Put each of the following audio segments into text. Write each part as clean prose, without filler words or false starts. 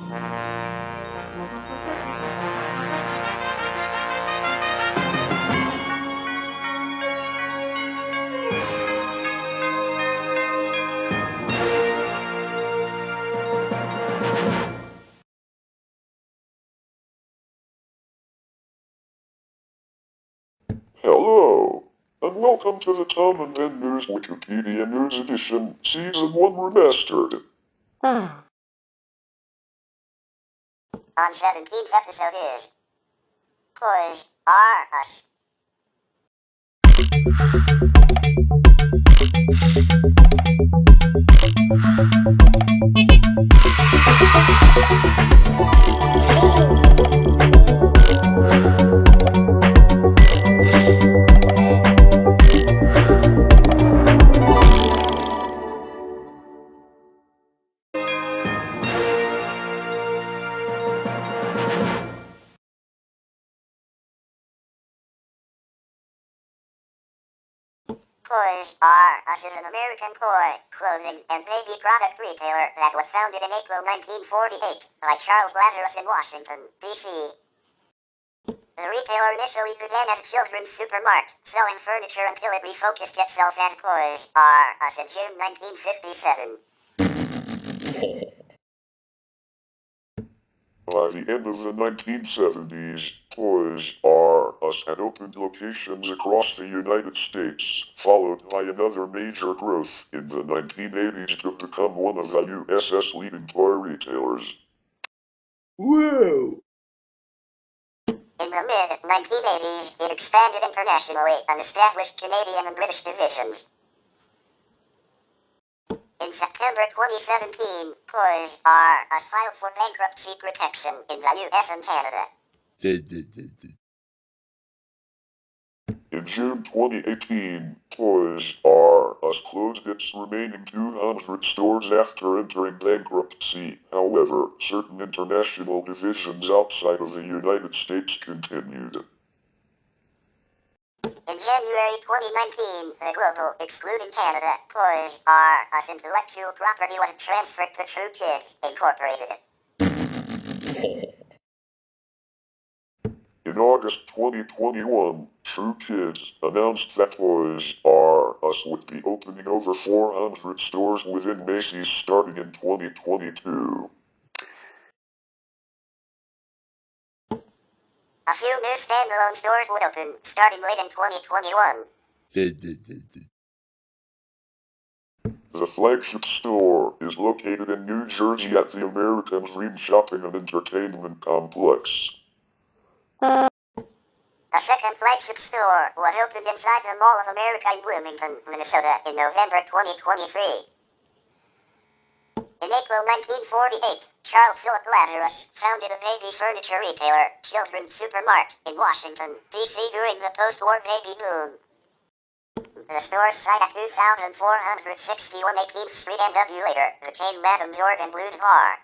Hello, and welcome to the TaBNWNE Wikipedia News Edition, Season 1 Remastered. On 17th episode is Toys R Us. Toys R Us is an American toy, clothing, and baby product retailer that was founded in April 1948 by Charles Lazarus in Washington, D.C. The retailer initially began as Children's Supermart, selling furniture until it refocused itself as Toys R Us in June 1957. By the end of the 1970s, Toys R Us had opened locations across the United States, followed by another major growth in the 1980s to become one of the US's leading toy retailers. Whoa! In the mid-1980s, it expanded internationally and established Canadian and British divisions. In September 2017, Toys R Us filed for bankruptcy protection in the US and Canada. In June 2018, Toys R Us closed its remaining 200 stores after entering bankruptcy. However, certain international divisions outside of the United States continued. In January 2019, the global, excluding Canada, Toys R Us intellectual property was transferred to True Kids, Incorporated. In August 2021, True Kids announced that Toys R Us would be opening over 400 stores within Macy's starting in 2022. A few new standalone stores would open, starting late in 2021. The flagship store is located in New Jersey at the American Dream Shopping and Entertainment Complex. A second flagship store was opened inside the Mall of America in Bloomington, Minnesota in November 2023. In April 1948, Charles Philip Lazarus founded a baby furniture retailer, Children's Supermart, in Washington, D.C. during the post-war baby boom. The store's site at 2461 18th Street NW later became Madam's Organ Blues Bar.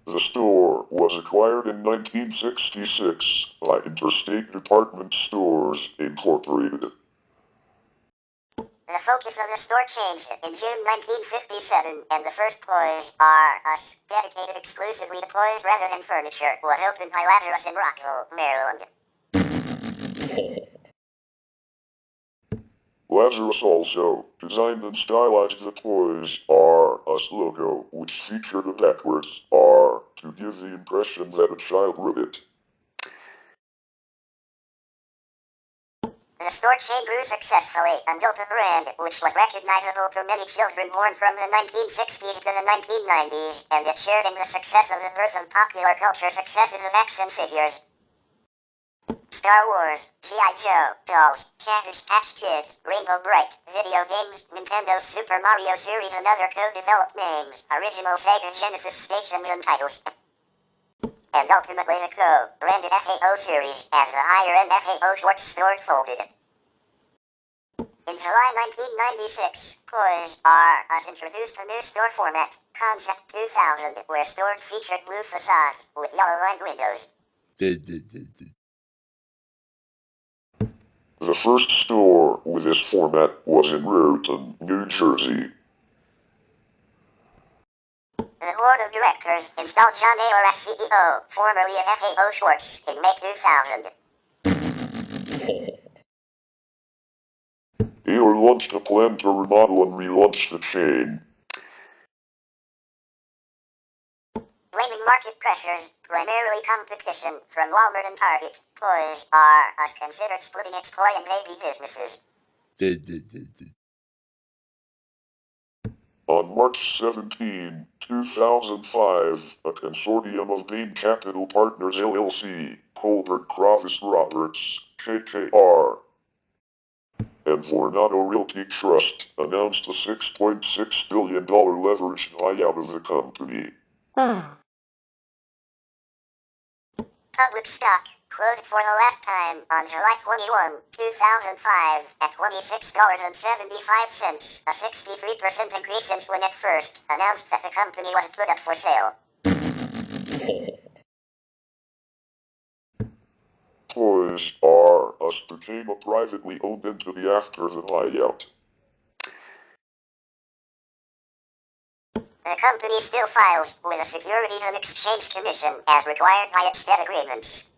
The store was acquired in 1966 by Interstate Department Stores, Incorporated. The focus of the store changed in June 1957, and the first Toys R Us, dedicated exclusively to toys rather than furniture, was opened by Lazarus in Rockville, Maryland. Lazarus also designed and stylized the Toys R Us logo, which featured a backwards R to give the impression that a child wrote it. The store chain grew successfully and built a brand which was recognizable to many children born from the 1960s to the 1990s, and it shared in the success of the birth of popular culture successes of action figures. Star Wars, G.I. Joe, dolls, Cabbage Patch Kids, Rainbow Bright, video games, Nintendo's Super Mario series and other co-developed names, original Sega Genesis stations and titles. And ultimately the co-branded FAO series as the higher-end FAO Schwartz stores folded. In July 1996, Toys R Us introduced a new store format, Concept 2000, where stores featured blue facades with yellow-lined windows. The first store with this format was in Raritan, New Jersey. The board of directors installed John Ayer as CEO, formerly of FAO Schwartz, in May 2000. Ayer launched a plan to remodel and relaunch the chain. Blaming market pressures, primarily competition from Walmart and Target, Toys R Us considered splitting its toy and baby businesses. On March 17, 2005, a consortium of Bain Capital Partners LLC, Colbert Kravis Roberts, KKR, and Vornado Realty Trust announced a $6.6 billion leveraged buyout of the company. Public stock closed for the last time on July 21, 2005 at $26.75, a 63% increase since when it first announced that the company was put up for sale. Toys R Us became a privately owned entity after the buyout. The company still files with the Securities and Exchange Commission as required by its debt agreements.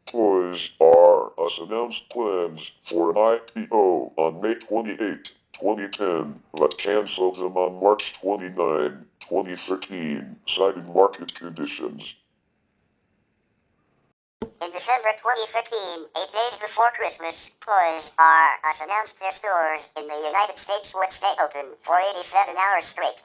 Toys R Us announced plans for an IPO on May 28, 2010, but canceled them on March 29, 2013, citing market conditions. In December 2015, 8 days before Christmas, Toys R Us announced their stores in the United States would stay open for 87 hours straight.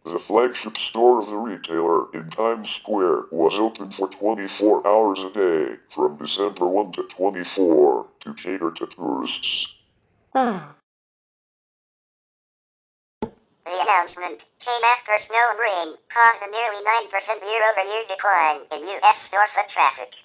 The flagship store of the retailer in Times Square was open for 24 hours a day from December 1 to 24 to cater to tourists. The announcement came after snow and rain caused a nearly 9% year-over-year decline in U.S. store foot traffic.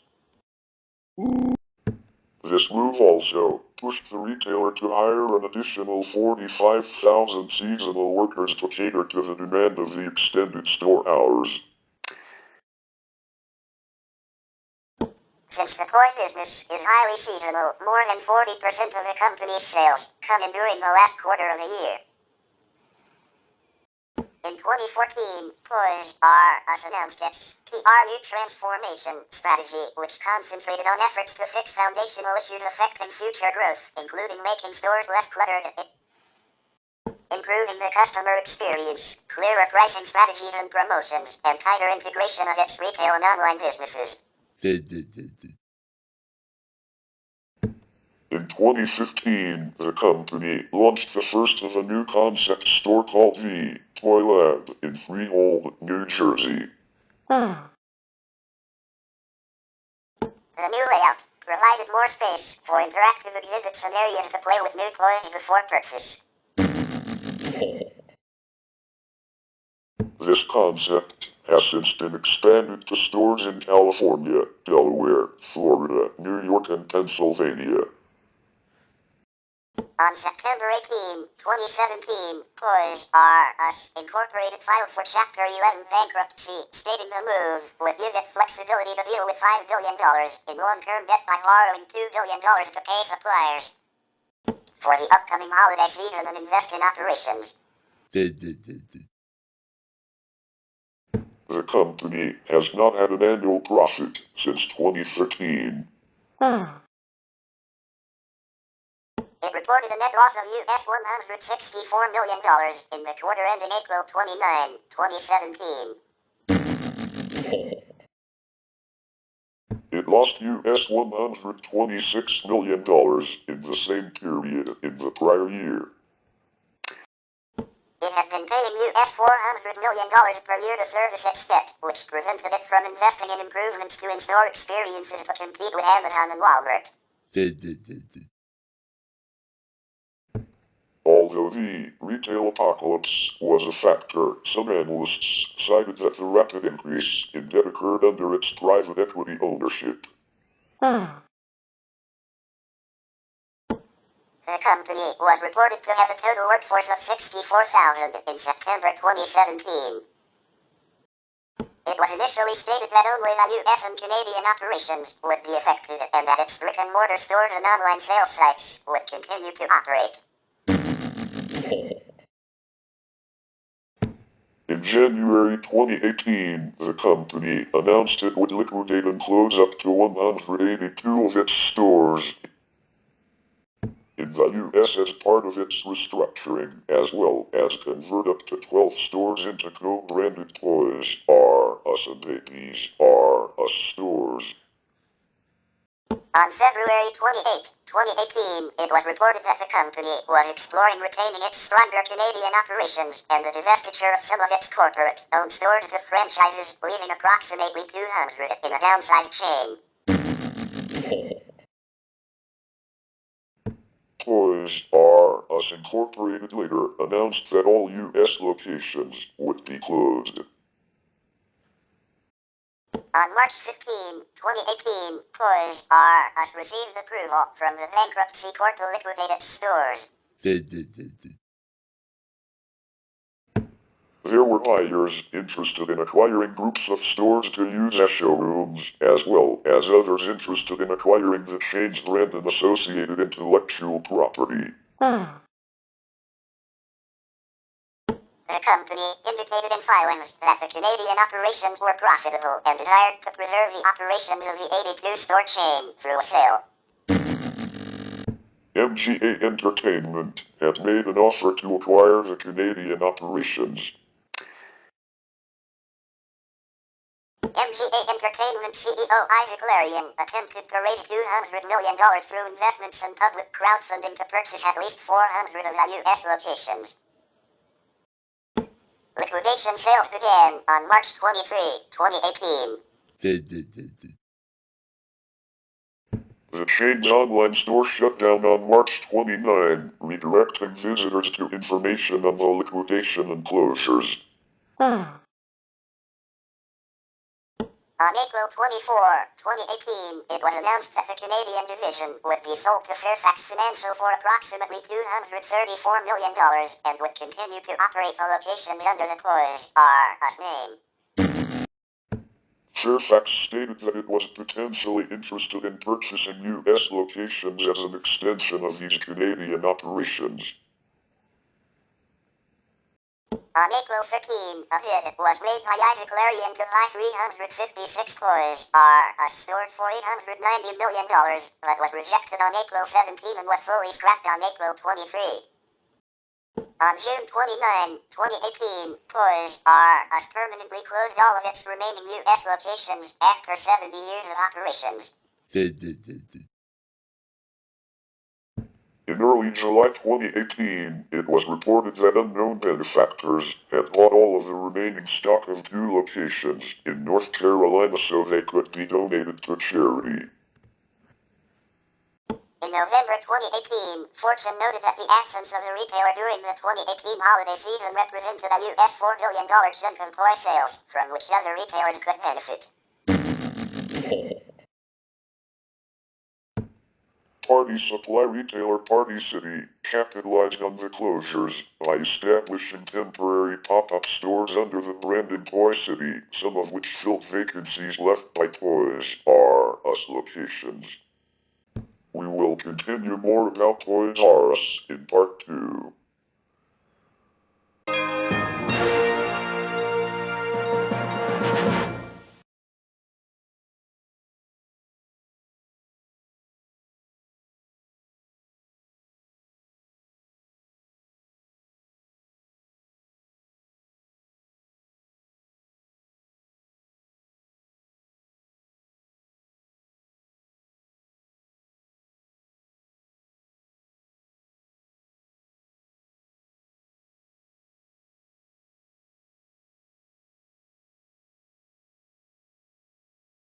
This move also pushed the retailer to hire an additional 45,000 seasonal workers to cater to the demand of the extended store hours. Since the toy business is highly seasonal, more than 40% of the company's sales come in during the last quarter of the year. In 2014, Toys R Us announced its TaBNWNE transformation strategy, which concentrated on efforts to fix foundational issues affecting future growth, including making stores less cluttered, improving the customer experience, clearer pricing strategies and promotions, and tighter integration of its retail and online businesses. In 2015, the company launched the first of a new concept store called the Toy Lab in Freehold, New Jersey. The new layout provided more space for interactive exhibits and areas to play with new toys before purchase. This concept has since been expanded to stores in California, Delaware, Florida, New York, and Pennsylvania. On September 18, 2017, Toys R Us Incorporated filed for Chapter 11 bankruptcy, stating the move would give it flexibility to deal with $5 billion in long-term debt by borrowing $2 billion to pay suppliers for the upcoming holiday season and invest in operations. The company has not had an annual profit since 2013. It reported a net loss of US $164 million in the quarter ending April 29, 2017. It lost US $126 million in the same period in the prior year. It had been paying US $400 million per year to service its debt, which prevented it from investing in improvements to in-store experiences to compete with Amazon and Walmart. Although the retail apocalypse was a factor, some analysts cited that the rapid increase in debt occurred under its private equity ownership. The company was reported to have a total workforce of 64,000 in September 2017. It was initially stated that only the US and Canadian operations would be affected and that its brick-and-mortar stores and online sales sites would continue to operate. In January 2018, the company announced it would liquidate and close up to 182 of its stores in the US as part of its restructuring, as well as convert up to 12 stores into co-branded Toys R Us and Babies R Us stores. On February 28, 2018, it was reported that the company was exploring retaining its stronger Canadian operations and the divestiture of some of its corporate-owned stores to franchises, leaving approximately 200 in a downsized chain. Toys R Us Incorporated later announced that all US locations would be closed. On March 15, 2018, Toys R Us received approval from the bankruptcy court to liquidate its stores. There were buyers interested in acquiring groups of stores to use as showrooms, as well as others interested in acquiring the chain's brand and associated intellectual property. The company indicated in filings that the Canadian operations were profitable and desired to preserve the operations of the 82-store chain through a sale. MGA Entertainment had made an offer to acquire the Canadian operations. MGA Entertainment CEO Isaac Larian attempted to raise $200 million through investments and public crowdfunding to purchase at least 400 of the U.S. locations. Liquidation sales began on March 23, 2018. The chain's online store shut down on March 29, redirecting visitors to information on the liquidation and closures. On April 24, 2018, it was announced that the Canadian division would be sold to Fairfax Financial for approximately $234 million and would continue to operate the locations under the Toys R Us name. Fairfax stated that it was potentially interested in purchasing U.S. locations as an extension of these Canadian operations. On April 13, a bid was made by Isaac Larian to buy 356 Toys R Us stores for $890 million, but was rejected on April 17 and was fully scrapped on April 23. On June 29, 2018, Toys R Us permanently closed all of its remaining U.S. locations after 70 years of operations. In early July 2018, it was reported that unknown benefactors had bought all of the remaining stock of 2 locations in North Carolina so they could be donated to charity. In November 2018, Fortune noted that the absence of the retailer during the 2018 holiday season represented a US $4 billion chunk of toy sales, from which other retailers could benefit. Party supply retailer Party City capitalized on the closures by establishing temporary pop-up stores under the branding Toy City, some of which filled vacancies left by Toys R Us locations. We will continue more about Toys R Us in Part 2.